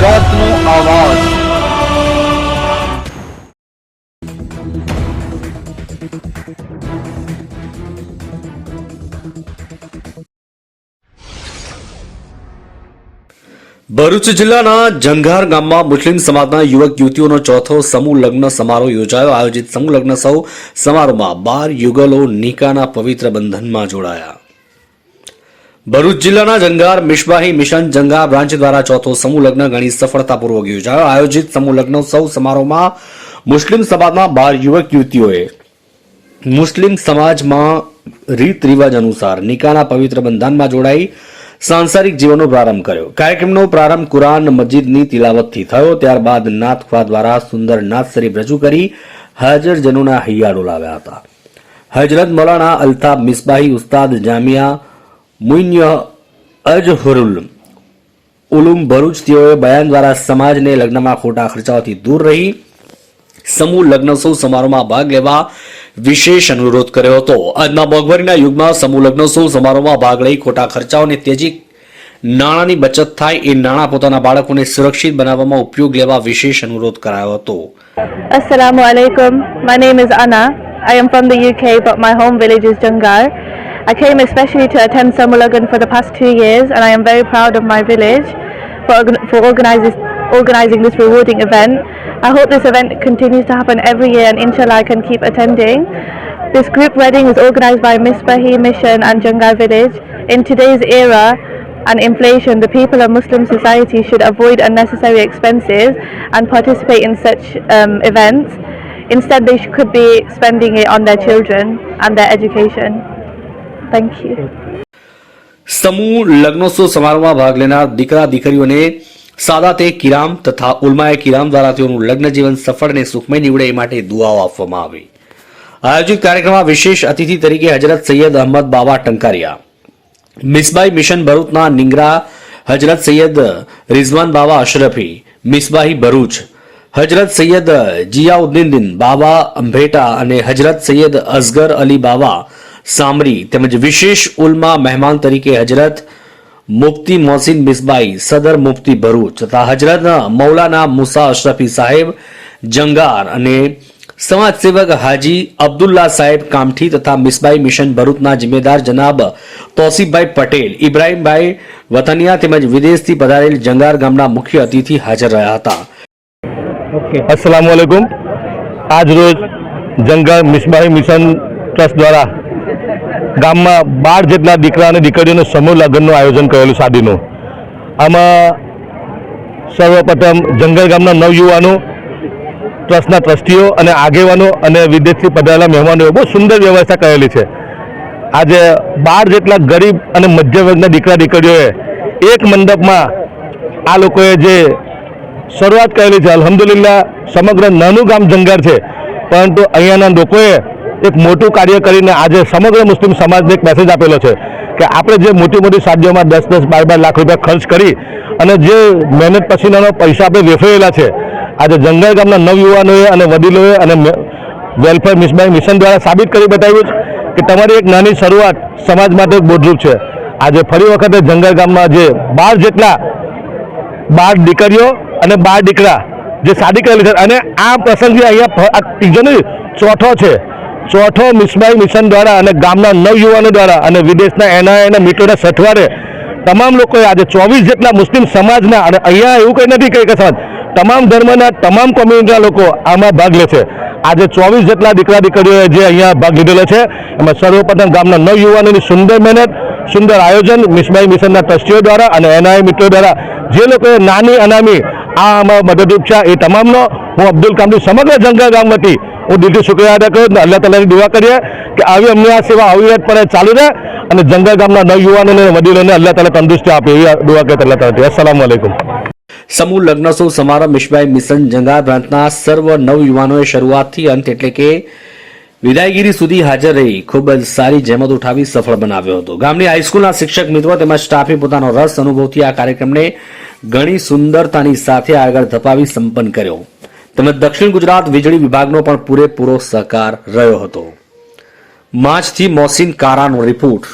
ગુજરાતનો આવાજ। ભરૂચ જિલ્લાના જંગાર ગામમાં મુસ્લિમ સમાજના યુવક યુવતીઓનો ચોથો સમૂહ લગ્ન સમારોહ યોજાયો। આયોજિત સમૂહ લગ્ન સમારોહમાં 12 યુગલો નિકાહના પવિત્ર બંધનમાં જોડાયા। ભરૂચ જિલ્લાના જંગાર મિશબાહી મિશન જંગાર બ્રાન્ચ દ્વારા ચોથો સમૂહ લગ્ન ઘણી સફળતાપૂર્વક યોજાયો। આયોજિત સમૂહ લગ્ન સમારોહમાં મુસ્લિમ સમાજના 12 યુવક યુવતીઓએ મુસ્લિમ સમાજમાં રીત રિવાજ અનુસાર નિકાહના પવિત્ર બંધનમાં જોડાઈ सांसारिक जीवनનો प्रारंभ કર્યો। કાર્યક્રમનો પ્રારંભ કુરાન મજીદની તિલાવતથી થયો। ત્યારબાદ નાથખવા દ્વારા સુંદર નાત શરીફ રજૂ કરી હાજરજનોના હૈયા ડોલાવ્યા હતા। હજરત મૌલાના અલ્તાફ મિસબાહી ઉસ્તાદ જામિયા મુઇન્ય અજહરુલ ઉલુમ ભરૂચ તેઓએ બયાન દ્વારા સમાજને લગ્નમાં ખોટા ખર્ચાઓથી દૂર રહી સમૂહ લગ્નોત્સવ સમારોહમાં ભાગ લેવા વિશેષ અનુરોધ કર્યો હતો। આજના મોંઘવારીના યુગમાં સમૂહ લગ્નોત્સવ સમારોહમાં ભાગ લઈ ખોટા ખર્ચાઓને ત્યજી નાણાંની બચત થાય એ નાણાં પોતાના બાળકોને સુરક્ષિત બનાવવામાં ઉપયોગ લેવા વિશેષ અનુરોધ કરાયો હતો। Assalamu alaikum. My name is Anna. I am from the UK, but my home village is Jangar. I came especially to attend Samul Lagan for the past 2 years, and I am very proud of my village for organising this rewarding event. I hope this event continues to happen every year, and inshallah I can keep attending. This group wedding is organised by Misbahi Mission and Jangar village. In today's era and inflation, the people of Muslim society should avoid unnecessary expenses and participate in such events. Instead, they could be spending it on their children and their education. Thank you. સમૂહ લગ્નોત્સવ સમારોહમાં ભાગ લેનાર દીકરા દીકરીઓને સાદાતે કિરામ તથા ઉલમાએ કિરામ દ્વારા તેઓનું લગ્ન જીવન સફળ અને સુખમય નીવડે એ માટે દુઆઓ આપવામાં આવી। આયોજિત કાર્યક્રમમાં વિશેષ અતિથિ તરીકે હજરત સૈયદ અહમદ બાવા ટંકારિયા, મિસબાહી મિશન ભરૂચના નિંગરા હજરત સૈયદ રિઝવાન બાવા અશરફી, મિસબાહી ભરૂચ હજરત સૈયદ જિયાઉદ્દીન બાવા અંભેટા અને હજરત સૈયદ અસગર અલી બાવા સામરી તેમજ વિશેષ ઉલમા મહેમાન તરીકે હજરત મુફ્તી મોહસિન મિસબાઈ સદર મુફ્તી ભરૂચ તથા હજરત મૌલાના મુસા અશરફી સાહેબ જંગાર અને સમાજ સેવક હાજી અબ્દુલ્લા સાહેબ કામઠી તથા મિસબાઈ મિશન ભરૂચના જિમ્મેદાર જનાબ તોસીફભાઈ પટેલ, ઇબ્રાહીમભાઈ વતનિયા તેમજ વિદેશથી પધારેલ જંગાર ગામના મુખ્ય અતિથિ હાજર રહ્યા હતા। अस्सलाम वालेकुम। आज रोज जंगार मिसबाही मिशन ट्रस्ट द्वारा ગામમાં 12 જેટલા દીકરા અને દીકરીઓનું સમૂહ લગ્નનું આયોજન કરેલું શાદીનું। આમાં સર્વપ્રથમ જંગલ ગામના નવયુવાનો, ટ્રસ્ટના ટ્રસ્ટીઓ અને આગેવાનો અને વિદેશથી પધારેલા મહેમાનોએ બહુ સુંદર વ્યવસ્થા કરેલી છે। આજે 12 જેટલા ગરીબ અને મધ્ય વર્ગના દીકરા દીકરીઓએ એક મંડપમાં આ લોકોએ જે શરૂઆત કરેલી છે। અલ્હમ્દુલિલ્લાહ સમગ્ર નાનું ગામ જંગાર છે, પરંતુ અહીંયાના લોકોએ એક મોટું કાર્ય કરીને આજે સમગ્ર મુસ્લિમ સમાજને એક મેસેજ આપેલો છે કે આપણે જે મોટી મોટી શાદીઓમાં 10-10, 12-12 લાખ રૂપિયા ખર્ચ કરી અને જે મહેનત પસીનાનો પૈસા આપણે વેફરેલા છે, આજે જંગલ ગામના નવયુવાનોએ અને વડીલોએ અને વેલફેર મિસબાઈ મિશન દ્વારા સાબિત કરી બતાવ્યું છે કે તમારી એક નાની શરૂઆત સમાજ માટે એક બોધરૂપ છે। આજે ફરી વખતે જંગલ ગામમાં જે 12 જેટલા 12 દીકરીઓ અને 12 દીકરા જે શાદી કરેલી છે, અને આ પ્રસંગે અહીંયા આ ત્રીજોની ચોથો છે। ચોથો મિસબાઈ મિશન દ્વારા અને ગામના નવયુવાનો દ્વારા અને વિદેશના એનઆઈના મિત્રોના સથવારે તમામ લોકોએ આજે 24 જેટલા મુસ્લિમ સમાજના, અને અહીંયા એવું કંઈ નથી કે સમાજ તમામ ધર્મના તમામ કોમ્યુનિટીના લોકો આમાં ભાગ લે છે। આજે 24 જેટલા દીકરા દીકરીઓએ જે અહીંયા ભાગ લીધેલો છે, એમાં સર્વપ્રથમ ગામના નવયુવાનોની સુંદર મહેનત, સુંદર આયોજન મિસબાઈ મિશનના ટ્રસ્ટીઓ દ્વારા અને એનઆઈ મિત્રો દ્વારા જે લોકોએ નાની અનામી આમાં મદદરૂપ છે, એ તમામનો હું અબ્દુલ કામની સમગ્ર જંગલ ગામ વતી હું દિલથી શુક્રિયા અદા કરું। અલ્લાહ તાલાની દુઆ કરીએ કે આવી અમને આ સેવા અવિરતપણે ચાલુ રહે અને જંગલ ગામના નવયુવાનોને વડીલોને અલ્લાહ તાલા તંદુરસ્તી આપે એવી દુઆ કરતા અલ્લાહ તાલાથી। અસ્સલામુ અલૈકુમ। સમૂહ લગ્નોત્સવ સમારોહ મિસબાઈ મિશન જંગાર પ્રાંતના સર્વ નવયુવાનોએ શરૂઆતથી અંત એટલે કે વિદાયગીરી સુધી હાજર રહી ખૂબ જ સારી જહેમત ઉઠાવી સફળ બનાવ્યો હતો। ગામની હાઈસ્કૂલના શિક્ષક મિત્રો તેમજ સ્ટાફે પોતાનો રસ અનુભવથી આ કાર્યક્રમને ઘણી સુંદરતાની સાથે આગળ ધપાવી સંપન્ન કર્યો તેમજ દક્ષિણ ગુજરાત વીજળી વિભાગનો પણ પૂરેપૂરો સહકાર રહ્યો હતો। માર્ચથી મોહસિન કારાનો રિપોર્ટ।